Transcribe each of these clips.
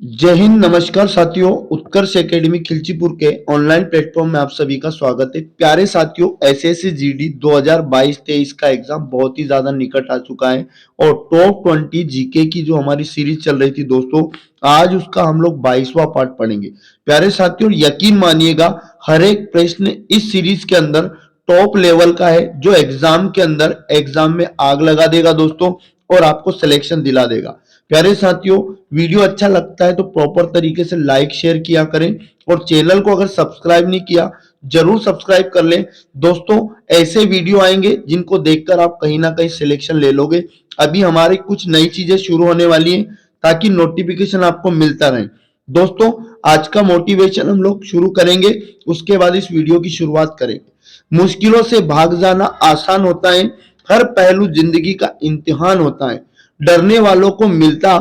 जय हिंद, नमस्कार साथियों। उत्कर्ष एकेडमी खिलचीपुर के ऑनलाइन प्लेटफॉर्म में आप सभी का स्वागत है। प्यारे साथियों, एसएससी जीडी 2022-23 का एग्जाम बहुत ही ज्यादा निकट आ चुका है और टॉप 20 जीके की जो हमारी सीरीज चल रही थी दोस्तों, आज उसका हम लोग 22वां पार्ट पढ़ेंगे। प्यारे साथियों, यकीन मानिएगा, हर एक प्रश्न इस सीरीज के अंदर टॉप लेवल का है, जो एग्जाम के अंदर एग्जाम में आग लगा देगा दोस्तों और आपको सिलेक्शन दिला देगा। प्यारे साथियों, वीडियो अच्छा लगता है तो प्रॉपर तरीके से लाइक शेयर किया करें और चैनल को अगर सब्सक्राइब नहीं किया जरूर सब्सक्राइब कर लें। दोस्तों, ऐसे वीडियो आएंगे जिनको देखकर आप कहीं ना कहीं सिलेक्शन ले लोगे। अभी हमारी कुछ नई चीजें शुरू होने वाली हैं ताकि नोटिफिकेशन आपको मिलता रहे। दोस्तों, आज का मोटिवेशन हम लोग शुरू करेंगे, उसके बाद इस वीडियो की शुरुआत करेंगे। मुश्किलों से भाग जाना आसान होता है, हर पहलू जिंदगी का इम्तिहान होता है। डरने वालों को मिलता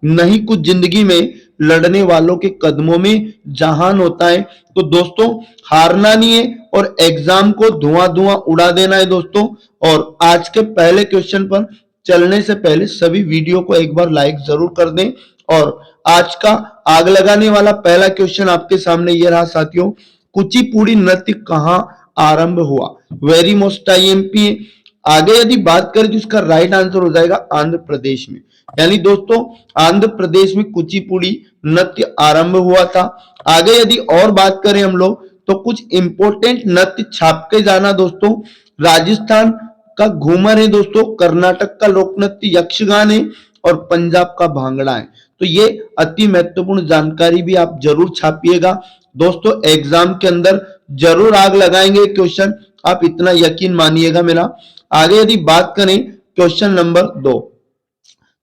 नहीं कुछ जिंदगी में, लड़ने वालों के कदमों में जहान होता है। तो दोस्तों, हारना नहीं है और एग्जाम को धुआं धुआं उड़ा देना है दोस्तों। और आज के पहले क्वेश्चन पर चलने से पहले सभी वीडियो को एक बार लाइक जरूर कर दें। और आज का आग लगाने वाला पहला क्वेश्चन आपके सामने ये रहा साथियों, कुचिपुड़ी नृत्य कहाँ आरंभ हुआ? Very most IMP. आगे यदि बात करें तो इसका राइट आंसर हो जाएगा आंध्र प्रदेश में। यानी दोस्तों, आंध्र प्रदेश में कुचिपुड़ी नृत्य आरंभ हुआ था। आगे यदि और बात करें हम लोग तो कुछ इंपोर्टेंट नृत्य छाप के जाना दोस्तों। राजस्थान का घूमर है दोस्तों, कर्नाटक का लोक नृत्य यक्षगान है और पंजाब का भांगड़ा है। तो ये अति महत्वपूर्ण जानकारी भी आप जरूर छापिएगा दोस्तों। एग्जाम के अंदर जरूर आग लगाएंगे क्वेश्चन, आप इतना यकीन मानिएगा मेरा। आगे यदि बात करें क्वेश्चन नंबर 2,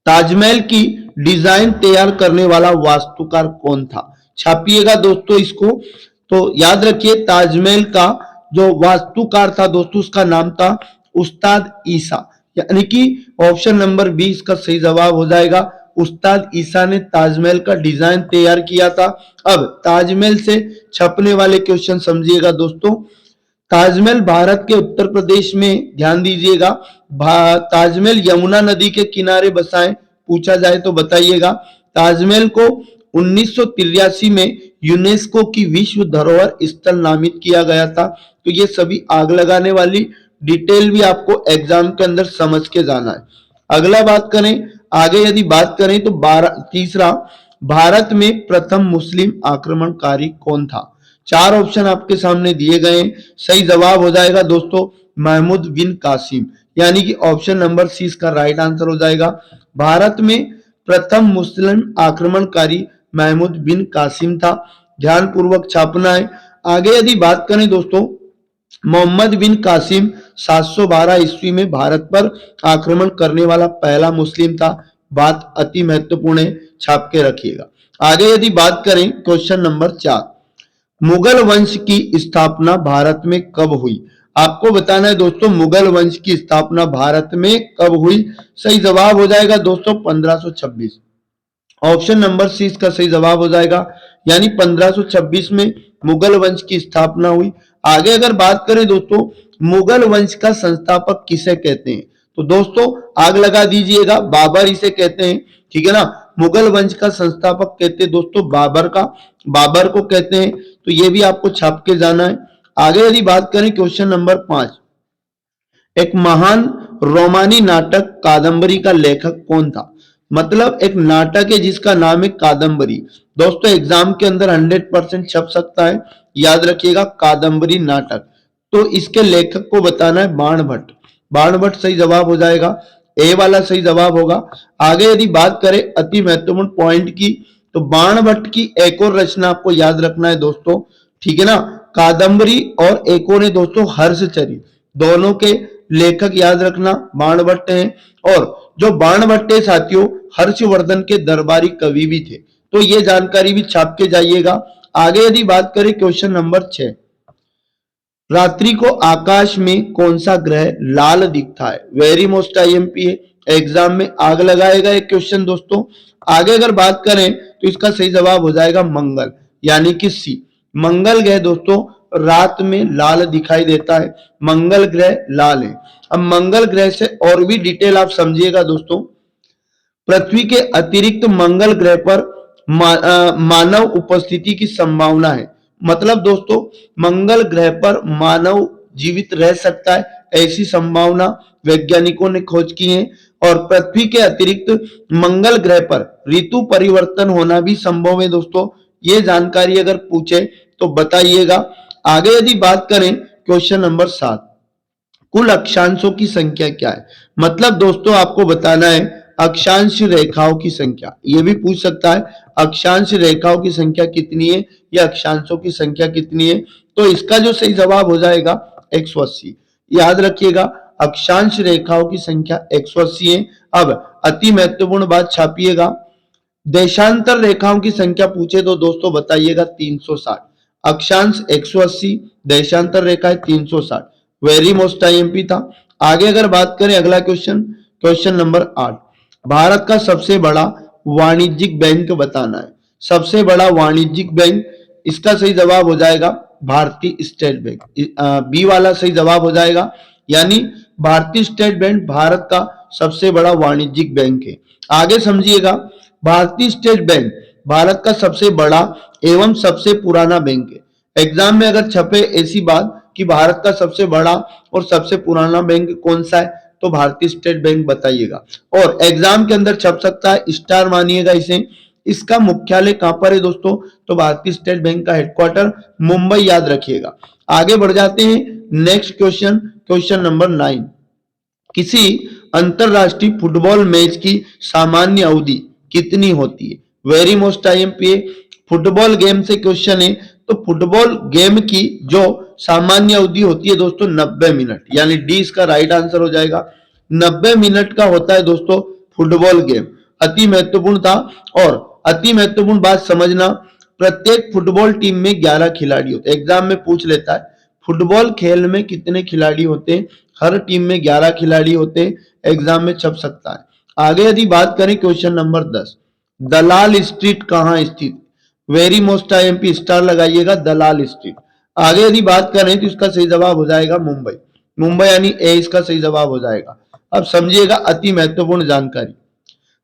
ताजमहल की डिजाइन तैयार करने वाला वास्तुकार कौन था? छापिएगा दोस्तों इसको। तो याद रखिए, ताजमहल का जो वास्तुकार था दोस्तों, उसका नाम था उस्ताद ईसा। यानी कि ऑप्शन नंबर 20 का सही जवाब हो जाएगा। उस्ताद ईसा ने ताजमहल का डिजाइन तैयार किया था। अब ताजमहल से छपने वाले क्वेश्चन समझिएगा दोस्तों। ताजमहल भारत के उत्तर प्रदेश में, ध्यान दीजिएगा, ताजमहल यमुना नदी के किनारे बसा है। पूछा जाए तो बताइएगा। ताजमहल को 1983 में यूनेस्को की विश्व धरोहर स्थल नामित किया गया था। तो ये सभी आग लगाने वाली डिटेल भी आपको एग्जाम के अंदर समझ के जाना है। अगला बात करें, आगे यदि बात करें तो तीसरा, भारत में प्रथम मुस्लिम आक्रमणकारी कौन था? चार ऑप्शन आपके सामने दिए गए हैं। सही जवाब हो जाएगा दोस्तों महमूद बिन कासिम। यानी कि ऑप्शन नंबर सी इसका राइट आंसर हो जाएगा। भारत में प्रथम मुस्लिम आक्रमणकारी महमूद बिन कासिम था। ध्यान पूर्वक छापना है। आगे यदि बात करें दोस्तों, मोहम्मद बिन कासिम 712 ईस्वी में भारत पर आक्रमण करने वाला पहला मुस्लिम था। बात अति महत्वपूर्ण है, छाप के रखिएगा। आगे यदि बात करें क्वेश्चन नंबर 4, मुगल वंश की स्थापना भारत में कब हुई? आपको बताना है दोस्तों, मुगल वंश की स्थापना भारत में कब हुई? सही जवाब हो जाएगा दोस्तों 1526। ऑप्शन नंबर सी इसका सही जवाब हो जाएगा। यानी 1526 में मुगल वंश की स्थापना हुई। आगे अगर बात करें दोस्तों, मुगल वंश का संस्थापक किसे कहते हैं? तो दोस्तों आग लगा दीजिएगा, बाबर इसे कहते हैं। ठीक है ना, मुगल वंश का संस्थापक कहते हैं दोस्तों बाबर का, बाबर को कहते हैं। तो ये भी आपको छाप के जाना है। आगे यदि बात करें क्वेश्चन नंबर 5, एक महान रोमानी नाटक कादम्बरी का लेखक कौन था? मतलब एक नाटक है जिसका नाम है कादम्बरी। दोस्तों एग्जाम के अंदर 100% छप सकता है, याद रखिएगा कादम्बरी नाटक। तो इसके लेखक को बताना है बाण भट्ट। बाण भट्ट सही जवाब हो जाएगा, ए वाला सही जवाब होगा। आगे यदि बात करें अति महत्वपूर्ण पॉइंट की, तो बाण भट्ट की एक और रचना आपको याद रखना है दोस्तों। ठीक है ना, कादम्बरी और एक और है दोस्तों हर्षचरित। दोनों के लेखक याद रखना बाण भट्ट हैं। और जो बाण भट्ट है साथियों, हर्षवर्धन के दरबारी कवि भी थे। तो ये जानकारी भी छाप के जाइएगा। आगे यदि बात करें क्वेश्चन नंबर 6, रात्रि को आकाश में कौन सा ग्रह लाल दिखता है? वेरी मोस्ट आईएमपी है, एग्जाम में आग लगाएगा एक क्वेश्चन दोस्तों। आगे अगर बात करें तो इसका सही जवाब हो जाएगा मंगल, यानी कि सी। मंगल ग्रह दोस्तों रात में लाल दिखाई देता है, मंगल ग्रह लाल है। अब मंगल ग्रह से और भी डिटेल आप समझिएगा दोस्तों। पृथ्वी के अतिरिक्त मंगल ग्रह पर मानव उपस्थिति की संभावना है। मतलब दोस्तों मंगल ग्रह पर मानव जीवित रह सकता है, ऐसी संभावना वैज्ञानिकों ने खोज की है। और पृथ्वी के अतिरिक्त मंगल ग्रह पर ऋतु परिवर्तन होना भी संभव है दोस्तों। ये जानकारी अगर पूछे तो बताइएगा। आगे यदि बात करें क्वेश्चन नंबर 7, कुल अक्षांशों की संख्या क्या है। मतलब दोस्तों आपको बताना है अक्षांश रेखाओं की संख्या। ये भी पूछ सकता है अक्षांश रेखाओं की संख्या कितनी है या अक्षांशों की संख्या कितनी है। तो इसका जो सही जवाब हो जाएगा 180। याद रखिएगा अक्षांश रेखाओं की संख्या 180 है। अब अति महत्वपूर्ण बात छापिएगा, देशांतर रेखाओं की संख्या पूछे तो दोस्तों बताइएगा 360। अक्षांश 180, देशांतर रेखा है 360। वेरी मोस्ट आईएमपी था। आगे अगर बात करें अगला क्वेश्चन, क्वेश्चन नंबर 8, भारत का सबसे बड़ा वाणिज्यिक बैंक बताना है। सबसे बड़ा वाणिज्यिक बैंक, इसका सही जवाब हो जाएगा भारतीय स्टेट बैंक। बी वाला सही जवाब हो जाएगा। यानी भारतीय स्टेट बैंक भारत का सबसे बड़ा वाणिज्यिक बैंक है। आगे समझिएगा, भारतीय स्टेट बैंक भारत का सबसे बड़ा एवं सबसे पुराना बैंक है। एग्जाम में अगर छपे ऐसी बात कि भारत का सबसे बड़ा और सबसे पुराना बैंक कौन सा है तो भारतीय स्टेट बैंक बताइएगा। और एग्जाम के अंदर छप सकता है, स्टार मानिएगा इसे। इसका मुख्यालय कहां पर है दोस्तों, तो भारतीय स्टेट बैंक का हेडक्वार्टर मुंबई, याद रखिएगा। आगे बढ़ जाते हैं नेक्स्ट क्वेश्चन, क्वेश्चन नंबर 9, किसी अंतरराष्ट्रीय फुटबॉल मैच की सामान्य अवधि कितनी होती है। Very most IMP, football game से क्वेश्चन है। तो फुटबॉल गेम की जो सामान्य अवधि होती है दोस्तों 90 मिनट, यानी डी इसका राइट आंसर हो जाएगा। 90 मिनट का होता है दोस्तों फुटबॉल गेम। अति महत्वपूर्ण था। और अति महत्वपूर्ण बात समझना, प्रत्येक फुटबॉल टीम में 11 खिलाड़ी होते हैं। एग्जाम में पूछ लेता है फुटबॉल खेल में कितने खिलाड़ी होते हैं, हर टीम में 11 खिलाड़ी होते हैं। एग्जाम में छप सकता है। आगे यदि बात करें क्वेश्चन नंबर 10, दलाल स्ट्रीट कहां स्थित। वेरी मोस्ट आईएमपी, स्टार लगाइएगा, दलाल स्ट्रीट। आगे यदि बात करें तो इसका सही जवाब हो जाएगा मुंबई। मुंबई यानी ए इसका सही जवाब हो जाएगा। अब समझिएगा अति महत्वपूर्ण जानकारी,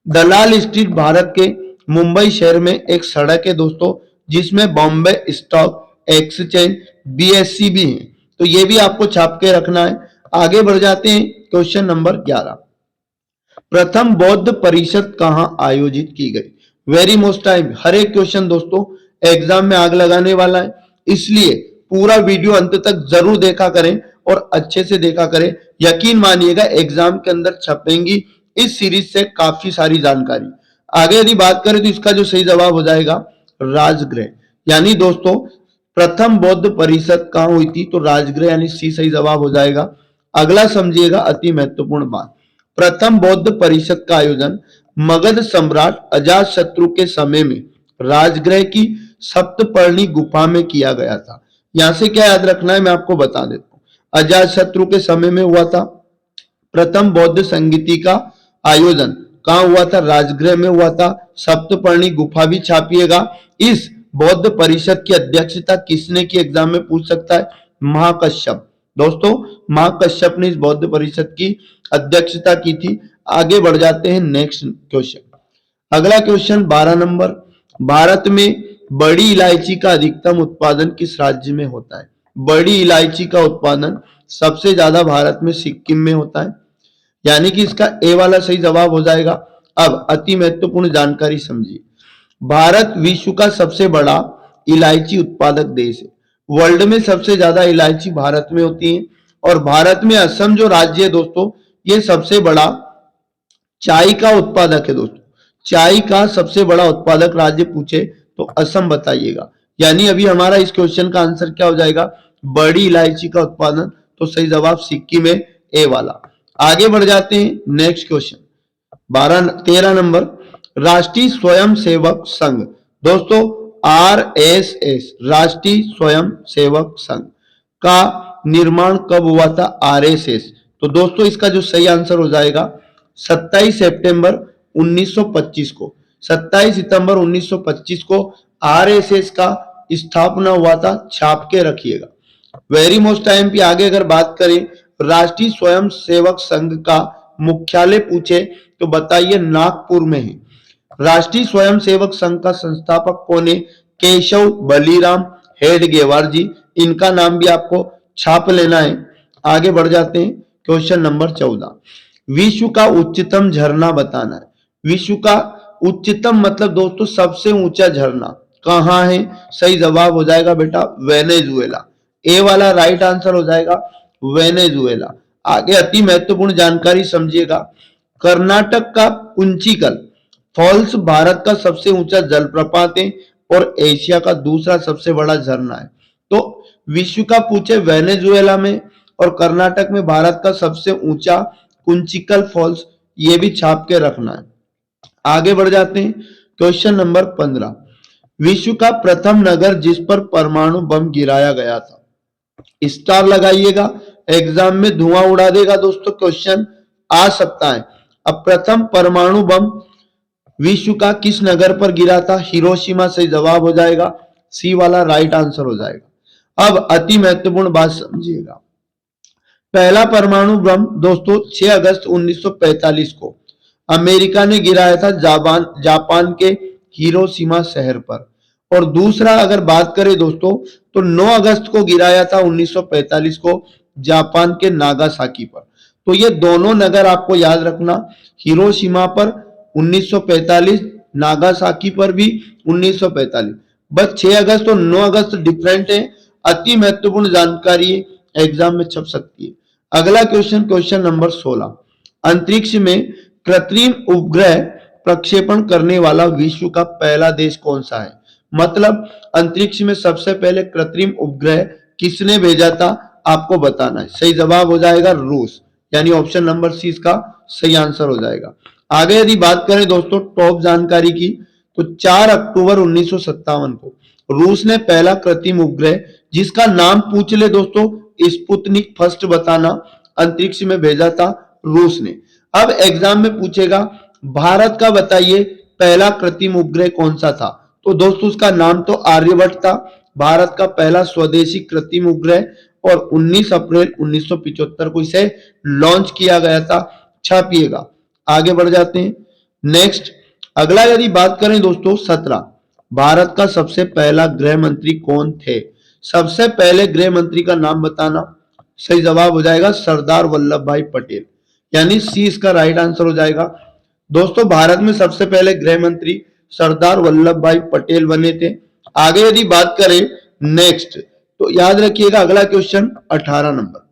दलाल स्ट्रीट भारत के मुंबई शहर में एक सड़क है दोस्तों, जिसमें बॉम्बे स्टॉक एक्सचेंज बीएससी भी है। तो ये भी आपको छाप के रखना है। आगे बढ़ जाते हैं क्वेश्चन नंबर 11, प्रथम बौद्ध परिषद कहां आयोजित की गई। वेरी मोस्ट टाइम, हर एक क्वेश्चन दोस्तों एग्जाम में आग लगाने वाला है, इसलिए पूरा वीडियो अंत तक जरूर देखा करें और अच्छे से देखा करें। यकीन मानिएगा एग्जाम के अंदर छपेंगी इस सीरीज से काफी सारी जानकारी। आगे यदि बात करें तो इसका जो सही जवाब हो जाएगा राजगृह। यानी दोस्तों प्रथम बौद्ध परिषद कहां हुई थी, तो राजगृह यानी सी सही जवाब हो जाएगा। अगला समझिएगा अति महत्वपूर्ण बात, प्रथम बौद्ध परिषद का आयोजन मगध सम्राट अजातशत्रु के समय में राजगृह की सप्तपर्णी गुफा में किया गया था। यहां से क्या याद रखना है मैं आपको बता देता हूं। अजातशत्रु के समय में हुआ था। प्रथम बौद्ध संगीति का आयोजन कहां हुआ था, राजगृह में हुआ था। सप्तपर्णी गुफा भी छापिएगा। इस बौद्ध परिषद की अध्यक्षता किसने की, एग्जाम में पूछ सकता है, महाकश्यप। दोस्तों महाकश्यप ने इस बौद्ध परिषद की अध्यक्षता की थी। आगे बढ़ जाते हैं नेक्स्ट क्वेश्चन। अगला क्वेश्चन 12 नंबर, भारत में बड़ी इलायची का अधिकतम उत्पादन किस राज्य में होता है। बड़ी इलायची का उत्पादन सबसे ज्यादा भारत में सिक्किम में होता है, यानी कि इसका ए वाला सही जवाब हो जाएगा। अब अति महत्वपूर्ण जानकारी समझिए, भारत विश्व का सबसे बड़ा इलायची उत्पादक देश है। वर्ल्ड में सबसे ज्यादा इलायची भारत में होती है। और भारत में असम जो राज्य है दोस्तों, ये सबसे बड़ा चाय का उत्पादक है दोस्तों। चाय का सबसे बड़ा उत्पादक राज्य पूछे तो असम बताइएगा। यानी अभी हमारा इस क्वेश्चन का आंसर क्या हो जाएगा, बड़ी इलायची का उत्पादन, तो सही जवाब सिक्किम है, ए वाला। आगे बढ़ जाते हैं नेक्स्ट क्वेश्चन 13 नंबर, राष्ट्रीय स्वयं सेवक संघ। दोस्तों आरएसएस, राष्ट्रीय स्वयं सेवक संघ का निर्माण कब हुआ था, आरएसएस। तो दोस्तों इसका जो सही आंसर हो जाएगा 27 सितंबर 1925 को। 27 सितंबर 1925 को आरएसएस का स्थापना हुआ था, छाप के रखिएगा। वेरी मोस्ट टाइम पे आगे अगर बात करें राष्ट्रीय स्वयं सेवक संघ का मुख्यालय पूछे तो बताइए नागपुर में है। राष्ट्रीय स्वयंसेवक संघ का संस्थापक कौन है? केशव बलिराम हेडगेवार जी। इनका नाम भी आपको छाप लेना है। आगे बढ़ जाते हैं, क्वेश्चन नंबर 14। विश्व का उच्चतम झरना बताना है। विश्व का उच्चतम मतलब दोस्तों सबसे ऊंचा झरना कहाँ है? सही जवाब हो जाएगा बेटा वेनेजुएला। ए वाला राइट आंसर हो जाएगा वेनेजुएला। आगे अति महत्वपूर्ण जानकारी समझिएगा। कर्नाटक का कुंचिकल फॉल्स भारत का सबसे ऊंचा जलप्रपात है और एशिया का दूसरा सबसे बड़ा झरना है। तो विश्व का पूछे वेनेजुएला में और कर्नाटक में भारत का सबसे ऊंचा कुंचिकल फॉल्स, ये भी छाप के रखना है। आगे बढ़ जाते हैं, क्वेश्चन नंबर 15। विश्व का प्रथम नगर जिस पर परमाणु बम गिराया गया था। स्टार लगाइएगा, एग्जाम में धुआं उड़ा देगा दोस्तों, क्वेश्चन आ सकता है। अब प्रथम परमाणु बम विश्व का किस नगर पर गिरा था? हिरोशिमा से जवाब हो जाएगा, सी वाला राइट आंसर हो जाएगा। अब अति महत्वपूर्ण बात समझिएगा। पहला परमाणु बम दोस्तों 6 अगस्त 1945 को अमेरिका ने गिराया था जापान के हिरोशिमा शहर पर। और दूसरा अगर बात करें दोस्तों तो 9 अगस्त को गिराया था 1945 को जापान के नागासाकी पर। तो ये दोनों नगर आपको याद रखना, हिरोशिमा पर 1945, नागासाकी पर भी 1945। बस 6 अगस्त और 9 अगस्त डिफरेंट है। अति महत्वपूर्ण जानकारी एग्जाम में छप सकती है। अगला क्वेश्चन, क्वेश्चन नंबर 16। अंतरिक्ष में कृत्रिम उपग्रह प्रक्षेपण करने वाला विश्व का पहला देश कौन सा है? मतलब अंतरिक्ष में सबसे पहले कृत्रिम उपग्रह किसने भेजा था, आपको बताना है। सही जवाब हो जाएगा रूस, यानी ऑप्शन नंबर सी इसका सही आंसर हो जाएगा। आगे यदि बात करें दोस्तों टॉप जानकारी की, तो 4 अक्टूबर 1957 को रूस ने पहला कृत्रिम उपग्रह, जिसका नाम पूछ ले दोस्तों स्पुतनिक फर्स्ट बताना, अंतरिक्ष में भेजा था रूस ने। अब एग्जाम में पूछेगा भारत का बताइए पहला कृत्रिम उपग्रह कौन सा था? तो दोस्तों उसका नाम तो आर्यभट्ट था। भारत का पहला स्वदेशी कृत्रिम उपग्रह और 19 अप्रैल 1975 को इसे लॉन्च किया गया था। छापिएगा। आगे बढ़ जाते हैं, नेक्स्ट अगला यदि बात करें दोस्तों 17, भारत का सबसे पहला गृह मंत्री कौन थे? सबसे पहले गृह मंत्री का नाम बताना। सही जवाब हो जाएगा सरदार वल्लभ भाई पटेल, यानी सी इसका राइट आंसर हो जाएगा। दोस्तों भारत में सबसे पहले गृह मंत्री सरदार वल्लभ भाई पटेल बने थे। आगे यदि बात करें नेक्स्ट, तो याद रखिएगा अगला क्वेश्चन 18 नंबर।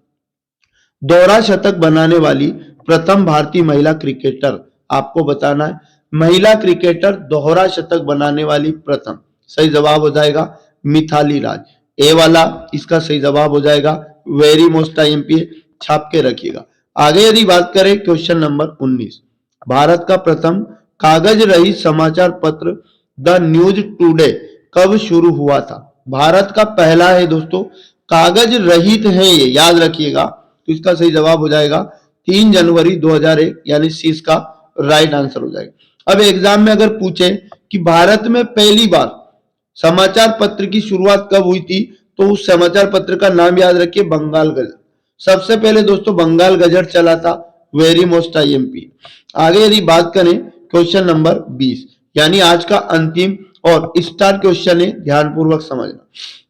दोहरा शतक बनाने वाली प्रथम भारतीय महिला क्रिकेटर आपको बताना है। महिला क्रिकेटर दोहरा शतक बनाने वाली प्रथम, सही जवाब हो जाएगा मिथाली राज। ए वाला इसका सही जवाब हो जाएगा वेरी मोस्ट आईएमपी, छाप के रखिएगा। आगे यदि बात करें क्वेश्चन नंबर 19, भारत का प्रथम कागज रहित समाचार पत्र द न्यूज टुडे कब शुरू हुआ था? भारत का पहला है दोस्तों, कागज रहित है ये, याद रखिएगा। तो इसका सही जवाब हो जाएगा 3 जनवरी 2001, यानी सी इसका राइट आंसर हो जाएगा। अब एग्जाम में अगर पूछे कि भारत में पहली बार समाचार पत्र की शुरुआत कब हुई थी, तो उस समाचार पत्र का नाम याद रखिए बंगाल गजट। सबसे पहले दोस्तों बंगाल गजट चला था, वेरी मोस्ट आईएमपी। आगे यदि बात करें क्वेश्चन नंबर 20, यानी आज का अंतिम और स्टार क्वेश्चन है, ध्यानपूर्वक समझना।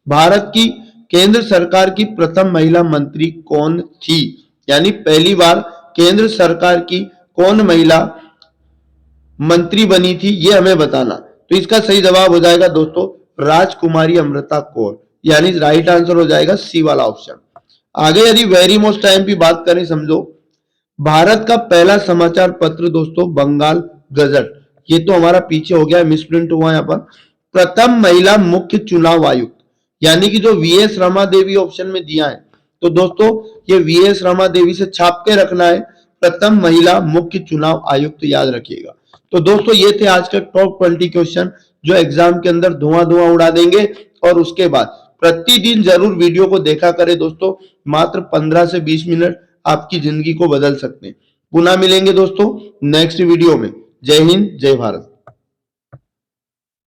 भारत की केंद्र सरकार की प्रथम महिला मंत्री कौन थी? यानी पहली बार केंद्र सरकार की कौन महिला मंत्री बनी थी, ये हमें बताना। तो इसका सही जवाब हो जाएगा दोस्तों राजकुमारी अमृता कौर, यानी राइट आंसर हो जाएगा सी वाला ऑप्शन। आगे यदि वेरी मोस्ट टाइम की बात करें, समझो भारत का पहला समाचार पत्र दोस्तों बंगाल गजट, ये तो हमारा पीछे हो गया, मिसप्रिंट हुआ यहाँ पर। प्रथम महिला मुख्य चुनाव आयुक्त, यानी कि जो वीएस रमा देवी ऑप्शन में दिया है, तो दोस्तों ये वीएस रमा देवी से छाप के रखना है, प्रथम महिला मुख्य चुनाव आयुक्त, याद रखिएगा। तो दोस्तों ये थे आज के टॉप 20 क्वेश्चन जो एग्जाम के अंदर धुआं धुआं उड़ा देंगे। और उसके बाद प्रतिदिन जरूर वीडियो को देखा करें दोस्तों, मात्र 15 से 20 मिनट आपकी जिंदगी को बदल सकते हैं। पुनः मिलेंगे दोस्तों नेक्स्ट वीडियो में। जय हिंद, जय भारत।